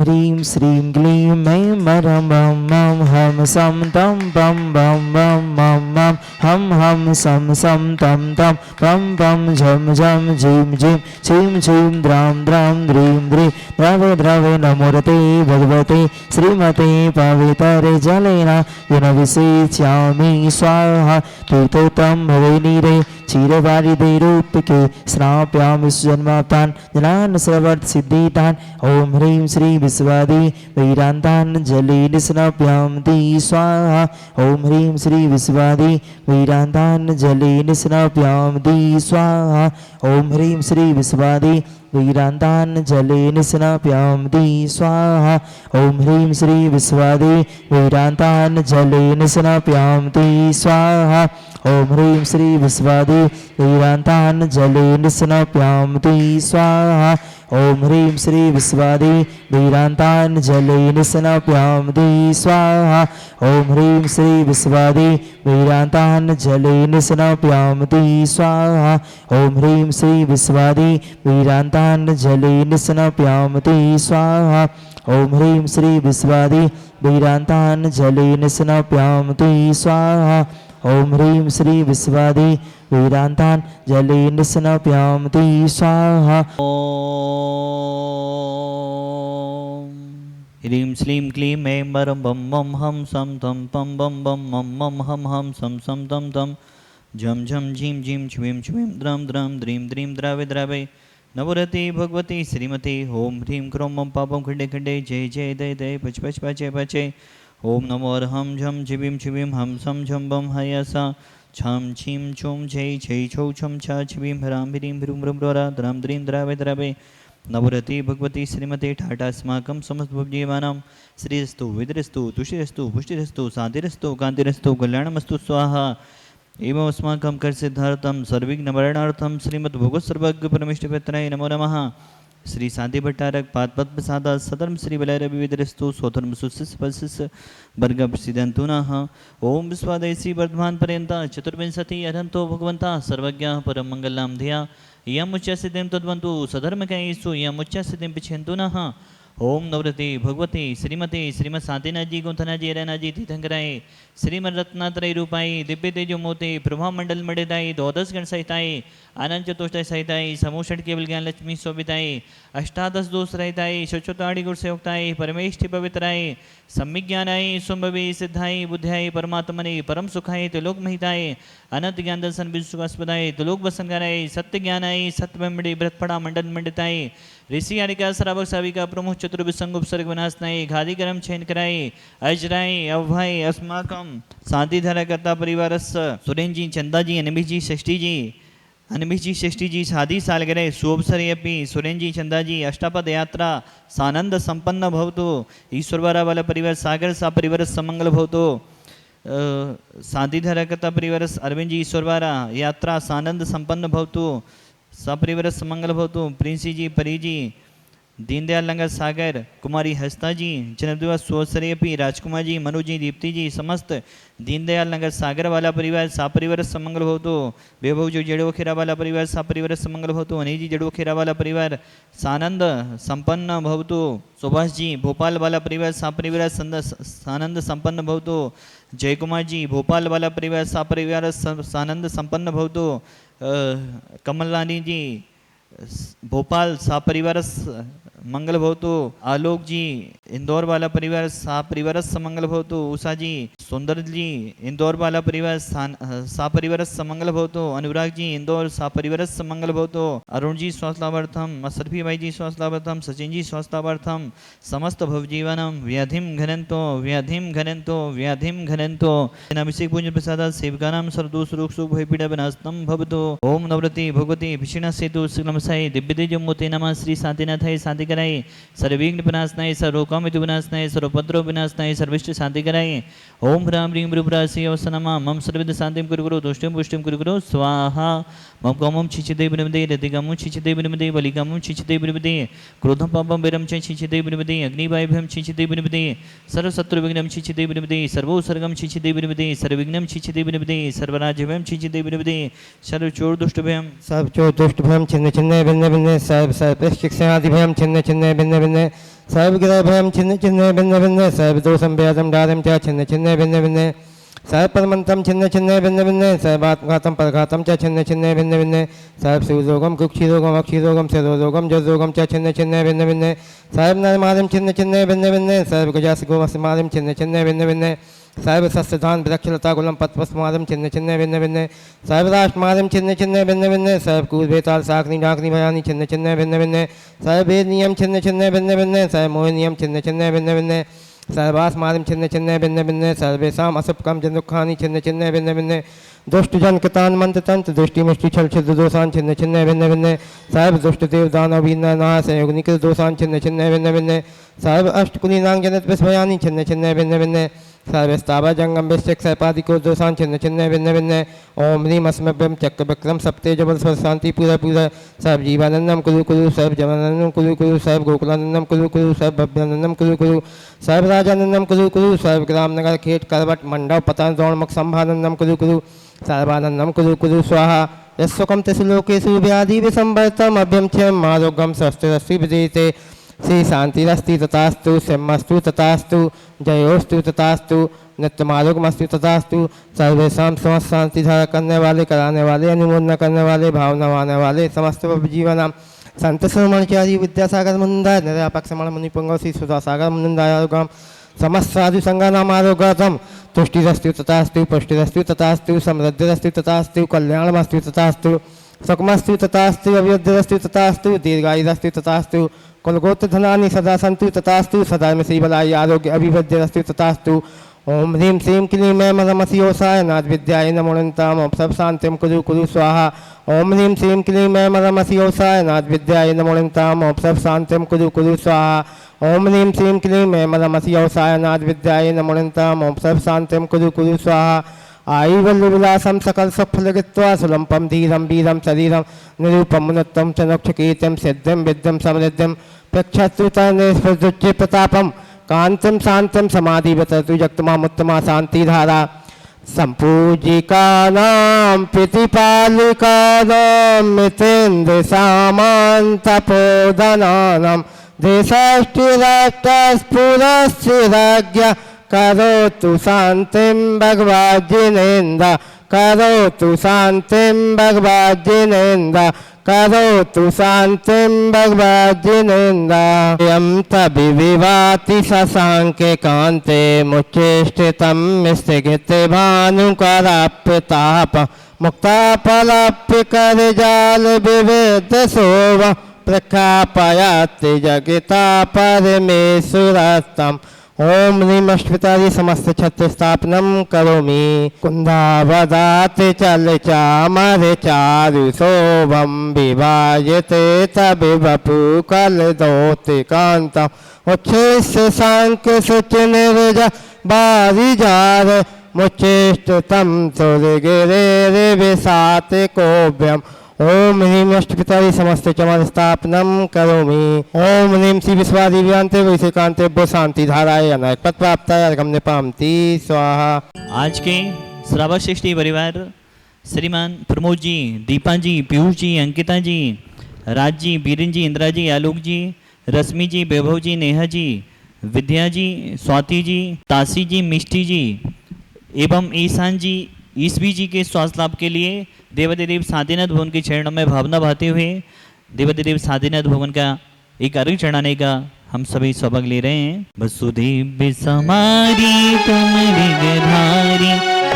ह्रीं श्रीं क्लीं ऐं मरं बं मं हम सं तं पं बं बं मं मं हम हम सं तं तं पं पं झं झं झीं झीं छीं छीं द्रां द्रां द्रीं द्रीं द्रवे द्रवे नमोरते भगवते श्रीमते पवित्रजलेन येन विसेच्यामि स्वाहा तीर्थोत्तम भवे नीरे क्षीरवारिधे रूपके स्नाप्यामि जन्माप्तान् जनान् सर्वर्थ सिद्धितान् ओम ह्रीं श्री विश्वादि वैरान्तान् जलेन स्नाप्यामि स्वाहा ओम ह्रीं श्री विश्वादि वैरान्तान् जलेन स्नाप्यामि स्वाहा ओम ह्रीं श्री विश्वादि वैरान्तान् जलेन स्नाप्यामि स्वाहा ओम ह्रीं श्री विश्वादि वैरान्तान् जलेन स्नाप्यामि स्वाहा ओम ह्रीं श्री विश्वादि वैरान्तान् जलेन स्नाप्यामि स्वाहा ओम ह्रीं श्री विश्वादि वैरान्तान् जलेन स्नाप्यामि स्वाहा ओम ह्रीं श्री विश्वादि वैरान्तान् जलेन स्नाप्यामि स्वाहा ओम ह्रीं श्री विश्वादि वैरान्तान् जलेन स्नाप्यामि स्वाहा ओम ह्रीं श्री विश्वादि वैरान्तान् जलेन स्नाप्यामि स्वाहा ओम ह्रीं श्री विश्वादि वैरान्तान् जलेन स्नाप्यामि स्वाहा। ह्रीं श्रीं क्लीं ऐं मरं बं मं हम सं तं पं बं बं मं मं हम सं तं तं झं झं झीं झीं छ्वीं छ्वीं द्रं द्रं द्रीं द्रीं द्रावे द्रावे नवरति भगवती श्रीमती ओम ह्रीं क्रों मं पापं खण्डे खण्डे जय जय दय दय पच पच पचे पचे ओम नमो अर्हं झं झिवीं छिवीं हम सं झं बं हयसा छं छीं छुं छै छै छौ छं छ छिवीं ह्रां ह्रीं ह्रूं ह्रूं ह्रोरा द्रां द्रीं द्रावे द्रावे नवरति भगवती श्रीमते ठाटास्माकं समस्तभुजीवानां श्रीरस्तु विद्रस्तु तुष्टिरस्तु पुष्टिरस्तु शान्तिरस्तु कान्तिरस्तु कल्याणमस्तु स्वाहा एवं अस्माकं कर्सिद्धार्थं सर्विघ्नवरणार्थं श्रीमद्भोगसर्वज्ञपरमेष्ठिपत्राय नमो नमः। श्री शांति भट्टारक पादपद्मसादा सधर्म श्री वलयरविविदरस्तु स्वधर्म सुशिष्पशिष वर्ग प्रसिद्धंतुनः ओम विश्वादेशी वर्धमान पर्यंत चतुर्विंशति अरहंतो भगवंता सर्वज्ञः परम मंगलाम धिया यम उच्चसिद्धिं तद्वन्तु सधर्मकैस्तु यम उच्चसिद्धिं पिछन्तु नः ओम नवरति भगवती श्रीमती श्रीमद शांतिनाथजी गुंथनाजी रैनाजी तीर्थंकराय श्रीमद रत्नात्रय रूपाई दिव्य तेजो मोते प्रभा मंडल मडेदाई द्वादश गण सहिताय आनंद चतुष्टय सहिताय समूषण केवल ज्ञान लक्ष्मी शोभिताय अष्टादश दोष रहिताय शोचोताड़ी गुण सेवकताय परमेष्ठि पवित्राय सम्यक ज्ञानाय सुंभवे सिद्धाय बुद्धाय परमात्मने परम सुखाय त्रिलोक महिताय अनंत ज्ञान दर्शन विश्वास्पदाय त्रिलोक वसंगाराय सत्य ज्ञानाय सत्यमेमड़े ब्रतफड़ा मंडल मंडिताय ऋषि आरिका श्रावक साविका प्रमुख चतुर्विसंगुप सर्ग विनाशनाय घादी करम छेन कराय अजराय अभय अस्माकम शांति धारा करता परिवार सुरेन जी चंदा जी अनबी जी षष्ठी जी अनभिजी षष्ठी जी शादी सालगिरह शुभसर अपि सुरेन जी चंदा जी अष्टापद यात्रा सानंद संपन्न भवतु ईश्वरवारा वाला परिवार सागर सा परिवार समंगल भवतु शादी धारा करता परिवार अरविंद जी ईश्वरवारा यात्रा सानंद संपन्न भवतु सपरिवार समंगल भवतु प्रिंसी जी परी जी दीनदयाल लंगर सागर कुमारी हस्ता जी जन्मदिवस स्वसरेपी राजकुमार जी मनु जी दीप्ति जी समस्त दीनदयाल नगर सागर वाला परिवार सापरिवार समंगल भवतु वैभव जी जड़ो खेरा वाला परिवार सापरिवार समंगल भवतु अनिल जी जड़ो खेरा वाला परिवार सानंद संपन्न भवतु सुभाष जी भोपाल वाला परिवार सापरिवार सानंद संपन्न भवतु जयकुमार जी भोपाल वाला परिवार सापरिवार सानंद संपन्न भवतु कमल रानी जी भोपाल सापरिवार मंगल भवतु आलोक जी इंदौर वाला परिवार सापरिवार समंगल भवतु उषा जी सुंदर जी इंदौर वाला परिवार सापरिवार समंगल भवतु अनुराग जी इंदौर सापरिवार समंगल भवतु अरुण जी स्वास्थ्यार्थम असरफी भाई जी स्वास्थ्यार्थम सचिन जी स्वास्थ्यार्थम समस्त भवजीवनम व्याधिम घनंतो व्याधिम घनंतो व्याधिम घनंतो अभिषेक पूजन प्रसाद सेवकानां सर्वदोष रोग सुख भयपीड़ा विनाशनम भवतु ओम नवरति भगवती भीषण सेतु श्रीलमसाई दिव्य तेजोमूर्ते नमः श्री शांतिनाथाय शांति कराय सर्वविघ्न विनाशनाय सर्वकामित विनाशनाय सर्वपद्रव विनाशनाय सर्विष्ट शांति कराय ओम ह्रां ह्रीं भ्रूभ्रासी अवसनमा मम सर्वविद शांतिं कुरु कुरु तुष्टिं पुष्टिं कुरु कुरु स्वाहा मम कामं छिचिदे विनिमदे रतिकामं छिचिदे विनिमदे बलिकामं छिचिदे विनिमदे क्रोधं पापं वीरं च छिचिदे विनिमदे अग्निवायुभ्यं छिचिदे विनिमदे सर्वशत्रुविघ्नं छिचिदे विनिमदे सर्वोसर्गं छिचिदे विनिमदे सर्वविघ्नं छिचिदे विनिमदे सर्वराज्यभयं छिचिदे विनिमदे सर्वचोर दुष्टभयं सब चोर दुष्टभयं छिन्न छिन्न भिन्न भिन्न सर्व सर्वशिक्षादिभयं छिन्न छिन्न भिन्न भिन्न सर्वग्रहभयं छिन्न छिन्न भिन्न भिन्न सर्वदोषं व्याजं दारं च छिन्न छिन्न भिन्न भिन्न सर्वपरमन्तं छिन्न छिन्न भिन्न भिन्न सर्वात्मघातं परघातं च छिन्न छिन्न भिन्न भिन्न सर्वशिवरोगं कुक्षिरोगम् अक्षिरोगं शिरोरोगं जरोगं च छिन्न छिन्न भिन्न भिन्न सर्वनरमादिं छिन्न छिन्न भिन्न भिन्न सर्वगजासगोमस्मादिं छिन्न छिन्न भिन्न भिन्न सर्वसस्यधान वृक्षलता गुलम पत्पस्मादम छिन्न छिन्न भिन्न भिन्न सर्वराष्ट्रमादम छिन्न छिन्न भिन्न भिन्न सर्वकूर्वेताल साकनी डाकनी भयानी छिन्न छिन्न भिन्न भिन्न सर्ववेद नियम छिन्न छिन्न भिन्न भिन्न सर्वमोह नियम छिन्न छिन्न भिन्न भिन्न सर्वास्मादम छिन्न छिन्न भिन्न भिन्न सर्वेषाम असुपकम जन दुखानि छिन्न छिन्न भिन्न भिन्न दुष्ट जन कृतान मंत्र तंत्र दृष्टि मुष्टि छल छिद्र दोषान छिन्न छिन्न भिन्न भिन्न सर्व दुष्ट देव दानव वीर नाश योगनिक दोषान छिन्न छिन्न भिन्न भिन्न सर्व अष्टकुलीनांग जनत विस्मयानि छिन्न छिन्न भिन्न भिन्न सर्वस्तावा जंगम विश्वक सर्पादिको दोषान छिन्न छिन्न भिन्न भिन्न ओम ह्रीम अस्मभ्यम चक्र विक्रम सप्ते जबल स्वर शांति पूरा पूरा सर्व जीवानंदम कुरु कुरु सर्व जवानंदम कुरु कुरु सर्व गोकुलानंदम कुरु कुरु सर्व भव्यानंदम कुरु कुरु सर्व राजानंदम कुरु कुरु सर्व ग्राम नगर खेत करवट मंडप पतन द्रोणमुख संभानंदम कुरु कुरु सर्वानंदम कुरु कुरु स्वाहा यस्वकम तिसलोकेषु व्याधि विसंवर्तम अभ्यम क्षम आरोग्यम स्वस्थ विदेते श्री शांतिरस्ति तथास्तु सिंहस्तु तथास्तु जयोस्तु तथास्तु नित्यमारोग्यमस्तु तथास्तु सर्वेषां समस्त शांति धारा करने वाले कराने वाले अनुमोदन करने वाले भावना वाने वाले समस्त जीवनाम संत श्रवणचारी विद्यासागर मुनिंदाय निरापक समण मुनिपुंगव श्री सुधासागर मुनिंदाय आरोग्यम समस्त साधु संगानाम आरोग्यम तुष्टिरस्तु तथास्तु पुष्टिरस्तु तथास्तु समृद्धिरस्तु तथास्तु कल्याणमस्तु तथास्तु सुखमस्तु तथास्तु अभिवृद्धिरस्तु तथास्तु दीर्घायुरस्तु तथास्तु कुलगोत्र धनानि सदा सन्तु तथास्तु सदा में श्रीबलाय आरोग्य अभिवृद्धिरस्तु तथास्तु ओम ह्रीं श्रीं क्लीं मैं मदमसियोसाय नाथ विद्याय नमो नन्ताम ओम सब शांतिम कुरु कुरु स्वाहा ओम ह्रीं श्रीं क्लीं मैं मदमसियोसाय नाथ विद्याय नमो नन्ताम ओम सब शांतिम कुरु कुरु स्वाहा ओम ह्रीं श्रीं क्लीं मैं मदमसियोसाय नाथ विद्याय नमो नन्ताम ओम सब शांतिम कुरु कुरु स्वाहा आयुर्विलासम सकल सुफलगित्वा सुलंपम धीरम वीरम शरीरम निरूपम मुनत्तम चनक्षकीर्तिम सिद्धिम विद्यम समृद्धिम प्रक्षत्रुतुच्चे प्रतापम कांतिम शांतिम समाधिवतु जक्तमामुत्तमा शांतिधारा संपूजिकानां प्रतिपालिकानां मितेन्द्र सामन्तपोदनानां देशष्टिराष्ट्रस्फुरस्थिराज्ञा करोतु शांतिं भगवज्जिनेन्द्र करोतु शांतिं भगवज्जिनेन्द्र करोतु शांतिं भगवज्जिनेन्द्र यं तविविवाति शशाङ्के कान्ते मुच्चेष्टितं स्थगिते भानुकराप्यताप मुक्ताफलाप्य करजाल विवेद शोभ प्रख्यापयाति जगिता परमेश्वरस्तम् ओम ह्रीं अष्टपितारी समस्त छत्र स्थापनम करोमि कुंदावदाते चल चामर चारु शोभम विभाजते तबिवपु कल दोते कांतम उच्छेष सांख्य सुच निर्ज बारिजार मुच्चेष्ट तम सुरगिरे विसाते कोव्यम ओम ह्रीं अष्टपितारी समस्त चमर स्थापनम करोमि ओम ह्रीं श्री विश्वादिव्यांते वैशिकांते भो शांति धाराय अनायक पद प्राप्ताय अर्घम निपामति स्वाहा। आज के श्रावशिष्टि परिवार श्रीमान प्रमोद जी, दीपा जी, पीयूष जी, अंकिता जी, राज जी, बीरेन जी, इंदिरा जी, आलोक जी, रश्मि जी, वैभव जी, नेहा जी, विद्या जी, स्वाति जी, तासी जी, मिष्टी जी एवं ईशान जी, ईसवी जी के स्वास्थ्य लाभ के लिए देवादिदेव साधीनाथ भवन के चरणों में भावना बहाते हुए देवादिदेव साधीनाथ भवन का एक अर्घ्य चढ़ाने का हम सभी सौभाग्य ले रहे हैं। वसुदेव समारी तुम ऋगधारी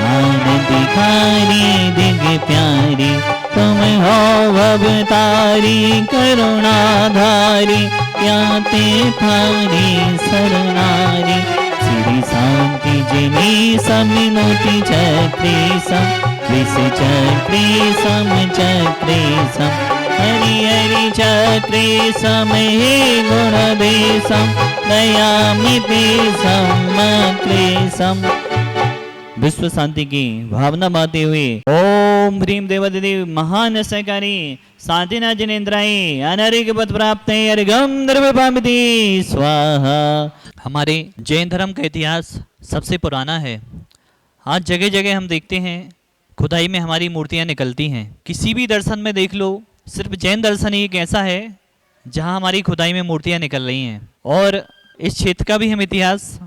आनंदकारी दिग प्यारी तुम हो भवतारी करुणाधारी याते थारी सरनारी श्री शांति जिनी समिनोति चक्री सम विष चक्री सम चक्री सम हरि हरि चक्री सम हे गुण देशम दयामिति समक्री सम। विश्व शांति की भावना बाते हुए ओम ह्रीं देवादिदेव महान सहकारी साधीनाथ जिनेन्द्राय अनारोग्य पद प्राप्त अर्घम निर्विपामिति स्वाहा। हमारे जैन धर्म का इतिहास सबसे पुराना है। आज जगह जगह हम देखते हैं खुदाई में हमारी मूर्तियां निकलती हैं। किसी भी दर्शन में देख लो, सिर्फ जैन दर्शन ही एक ऐसा है जहां हमारी खुदाई में मूर्तियां निकल रही हैं। और इस क्षेत्र का भी हम इतिहास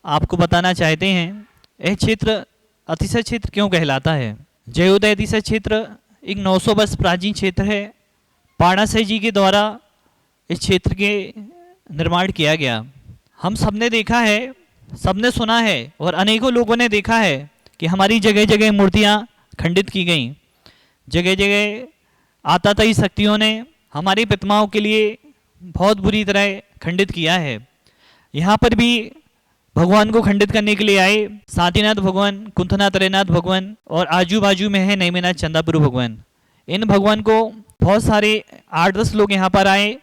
आपको बताना चाहते हैं। यह क्षेत्र अतिशय क्षेत्र क्यों कहलाता है? जयोदय अतिशय क्षेत्र एक 900 वर्ष प्राचीन क्षेत्र है। पाणाशय जी के द्वारा इस क्षेत्र के निर्माण किया गया। हम सबने देखा है, सबने सुना है और अनेकों लोगों ने देखा है कि हमारी जगह जगह मूर्तियां खंडित की गईं। जगह जगह आताताई शक्तियों ने हमारी प्रतिमाओं के लिए बहुत बुरी तरह खंडित किया है। यहाँ पर भी भगवान को खंडित करने के लिए आए साथीनाथ भगवान, कुंथनाथ अरेनाथ भगवान और आजू बाजू में है नेमिनाथ चंदापुर भगवान। इन भगवान को बहुत सारे 8-10 लोग यहाँ पर आए।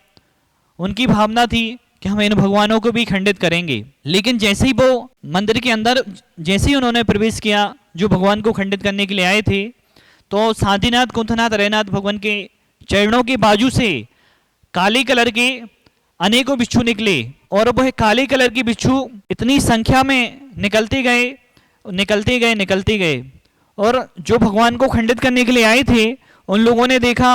उनकी भावना थी कि हम इन भगवानों को भी खंडित करेंगे। लेकिन जैसे ही वो मंदिर के अंदर जैसे ही उन्होंने प्रवेश किया, जो भगवान को खंडित करने के लिए आए थे, तो साथीनाथ कुंथनाथ अरेनाथ भगवान के चरणों के बाजू से काले कलर के अनेकों बिच्छू निकले और वह काले कलर के बिच्छू इतनी संख्या में निकलते गए और जो भगवान को खंडित करने के लिए आए थे उन लोगों ने देखा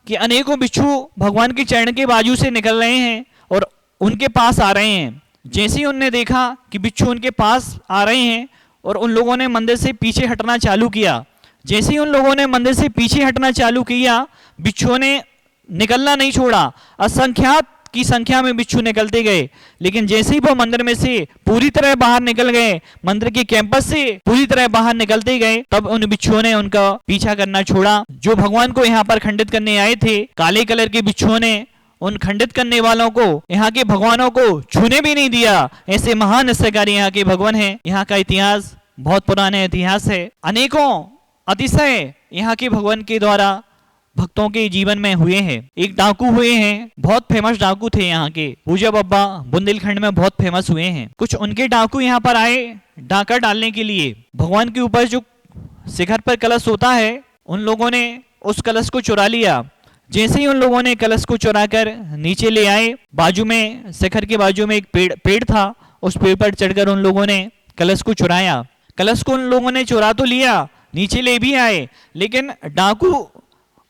कि अनेकों बिच्छू भगवान के चरण के बाजू से निकल रहे हैं और उनके पास आ रहे हैं। जैसे ही उनने देखा कि बिच्छू उनके पास आ रहे हैं और उन लोगों ने मंदिर से पीछे हटना चालू किया। जैसे ही उन लोगों ने मंदिर से पीछे हटना चालू किया, बिच्छुओं ने निकलना नहीं छोड़ा। असंख्यात की संख्या में बिच्छू निकलते गए। लेकिन जैसे ही वो मंदिर में से पूरी तरह बाहर निकल गए, मंदिर के कैंपस से पूरी तरह बाहर निकलते गए, तब उन बिच्छुओं ने उनका पीछा करना छोड़ा। जो भगवान को यहाँ पर खंडित करने आए थे, काले कलर के बिच्छुओं ने उन खंडित करने वालों को, यहाँ के भगवानों को छूने भी नहीं दिया। ऐसे महान निश्चयकारी यहाँ के भगवान हैं। यहाँ का इतिहास बहुत पुराना इतिहास है। अनेकों अतिशय यहाँ के भगवान के द्वारा भक्तों के जीवन में हुए हैं। एक डाकू हुए हैं, बहुत फेमस डाकू थे यहाँ के, पूजा बब्बा बुंदेलखंड में बहुत फेमस हुए हैं। कुछ उनके डाकू यहाँ पर आए डाका डालने के लिए। भगवान के ऊपर जो शिखर पर कलश होता है, उन लोगों ने उस कलश को चुरा लिया। जैसे ही उन लोगों ने कलश को चुरा कर नीचे ले आए, बाजू में शिखर के बाजू में एक पेड़ था, उस पेड़ पर चढ़कर उन लोगों ने कलश को चुराया। कलश को उन लोगों ने चुरा तो लिया, नीचे ले भी आए, लेकिन डाकू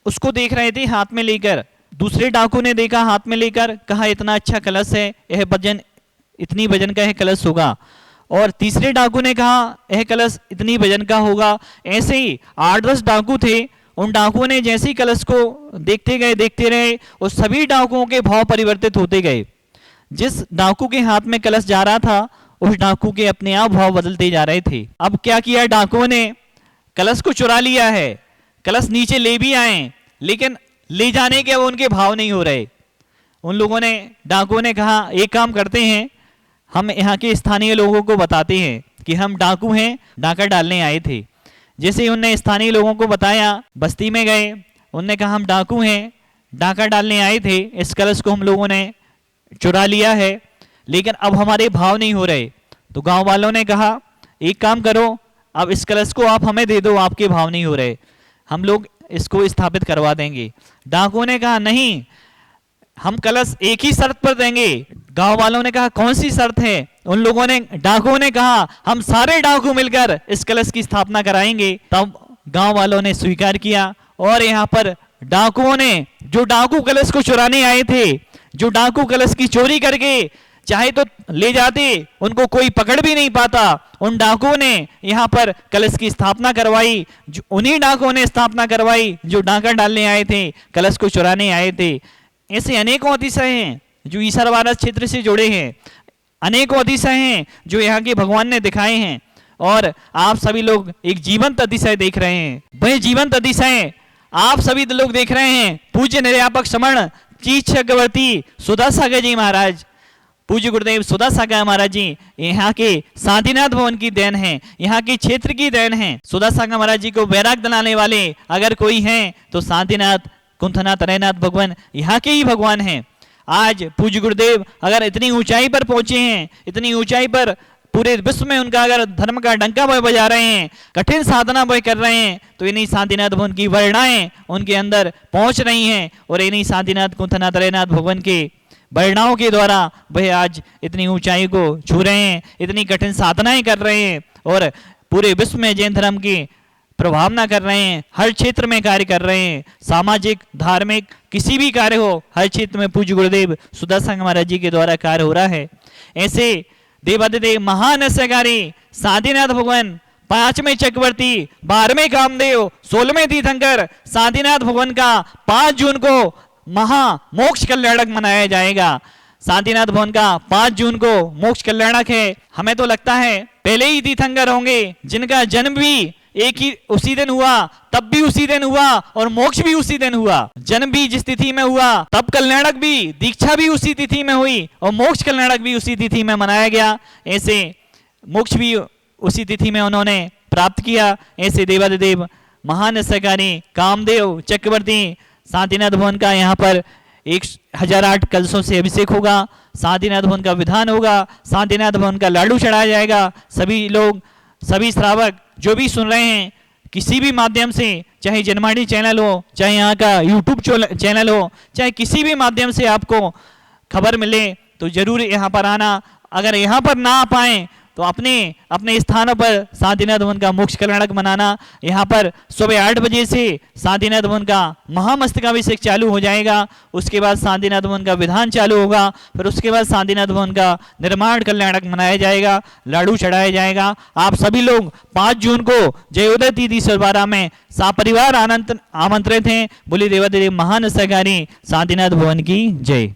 उसको देख रहे थे हाथ में लेकर। दूसरे डाकू ने देखा हाथ में लेकर, कहा इतना अच्छा कलश है, यह वजन इतनी वजन का यह कलश होगा। और तीसरे डाकू ने कहा यह कलश इतनी वजन का होगा। ऐसे ही 8-10 डाकू थे। उन डाकुओं ने जैसे ही कलश को देखते रहे, उस सभी डाकुओं के भाव परिवर्तित होते गए। जिस डाकू के हाथ में कलश जा रहा था, उस डाकू के अपने आप भाव बदलते जा रहे थे। अब क्या किया डाकुओं ने, कलश को चुरा लिया है, कलश नीचे ले भी आए, लेकिन ले जाने के अब उनके भाव नहीं हो रहे। उन लोगों ने, डाकुओं ने कहा एक काम करते हैं, हम यहाँ के स्थानीय लोगों को बताते हैं कि हम डाकू हैं, डाका डालने आए थे। जैसे ही उनने स्थानीय लोगों को बताया, बस्ती में गए, उनने कहा हम डाकू हैं, डाका डालने आए थे, इस कलश को हम लोगों ने चुरा लिया है, लेकिन अब हमारे भाव नहीं हो रहे। तो गांव वालों ने कहा एक काम करो, अब इस कलश को आप हमें दे दो, आपके भाव नहीं हो रहे, हम लोग इसको स्थापित करवा देंगे। डाकुओं ने कहा नहीं, हम कलश एक ही शर्त पर देंगे। गांव वालों ने कहा कौन सी शर्त है? उन लोगों ने, डाकुओं ने कहा हम सारे डाकू मिलकर इस कलश की स्थापना कराएंगे। तब गांव वालों ने स्वीकार किया और यहाँ पर डाकुओं ने, जो डाकू कलश को चुराने आए थे, जो डाकू कलश की चोरी करके चाहे तो ले जाते, उनको कोई पकड़ भी नहीं पाता, उन डाकुओं ने यहाँ पर कलश की स्थापना करवाई। उन्हीं डाकुओं ने स्थापना करवाई जो डाका डालने आए थे, कलश को चुराने आए थे। ऐसे अनेकों अतिशय हैं जो ईसावारस क्षेत्र से जुड़े हैं, अनेकों अतिशय हैं जो यहाँ के भगवान ने दिखाए हैं। और आप सभी लोग एक जीवंत अतिशय देख रहे हैं। वह जीवंत अतिशय आप सभी लोग देख रहे हैं। पूज्य निर्यापक समण चीज चक्रवर्ती सुधा सागर जी महाराज, पूज्य गुरुदेव सुधा सागर महाराज जी यहाँ के शांतिनाथ भवन की देन है, यहाँ के क्षेत्र की देन है। सुधा सागर महाराज जी को वैराग दिलाने वाले अगर कोई हैं तो शांतिनाथ कुंथनाथ अरेनाथ भगवान यहाँ के ही भगवान हैं। आज पूज्य गुरुदेव अगर इतनी ऊंचाई पर पहुंचे हैं, इतनी ऊंचाई पर पूरे विश्व में उनका अगर धर्म का डंका वह बजा रहे हैं, कठिन साधना वह कर रहे हैं, तो इन्हीं शांतिनाथ भगवान की वर्णाएं उनके अंदर पहुंच रही हैं और इन्हीं शांतिनाथ कुंथनाथ अरेनाथ भगवान के वर्णाओं के द्वारा वह आज इतनी ऊंचाई को छू रहे हैं, इतनी कठिन साधनाएं कर रहे हैं और पूरे विश्व में जैन धर्म की प्रभाव ना कर रहे हैं, हर क्षेत्र में कार्य कर रहे हैं, सामाजिक धार्मिक किसी भी कार्य हो, हर क्षेत्र में पूज्य गुरुदेव सुदर्शन महाराज जी के द्वारा कार्य हो रहा है। ऐसे देवादिदेव महान अस्यकारी साधीनाथ भगवान, 5वें चक्रवर्ती, 12वें कामदेव, 16वें तीर्थंकर साधीनाथ भगवान का 5 जून को महा मोक्ष कल्याणक मनाया जाएगा। साधीनाथ भवन का 5 जून को मोक्ष कल्याणक है। हमें तो लगता है पहले ही तीर्थंकर होंगे जिनका जन्म भी एक ही उसी दिन हुआ, तब भी उसी दिन हुआ और मोक्ष भी उसी दिन हुआ। जन्म भी जिस तिथि में हुआ, तब कल्याणक भी, दीक्षा भी उसी तिथि में हुई और मोक्ष कल्याणक भी उसी तिथि में मनाया गया। ऐसे मोक्ष भी उसी तिथि में उन्होंने प्राप्त किया। ऐसे देवादिदेव महान अस्यकारी कामदेव चक्रवर्ती साधीनाथ भवन का यहाँ पर 1008 कलशों से अभिषेक होगा। साधीनाथ भवन का विधान होगा, साधीनाथ भवन का लाडू चढ़ाया जाएगा। सभी लोग, सभी श्रावक जो भी सुन रहे हैं किसी भी माध्यम से, चाहे जनमाड़ी चैनल हो, चाहे यहाँ का यूट्यूब चैनल हो, चाहे किसी भी माध्यम से आपको खबर मिले तो जरूर यहाँ पर आना। अगर यहाँ पर ना आ पाए तो अपने अपने स्थानों पर साधीनाथ भवन का मोक्ष कल्याणक मनाना। यहाँ पर सुबह 8 बजे से साधीनाथ भवन का महामस्तकाभिषेक चालू हो जाएगा। उसके बाद साधीनाथ भवन का विधान चालू होगा, फिर उसके बाद साधीनाथ भवन का निर्माण कल्याणक मनाया जाएगा, लाडू चढ़ाया जाएगा। आप सभी लोग 5 जून को जयोदय तिथि सरबारा में सपरिवार आमंत्रित हैं। बोले देवादेव महान अस्यकारी साधीनाथ भवन की जय।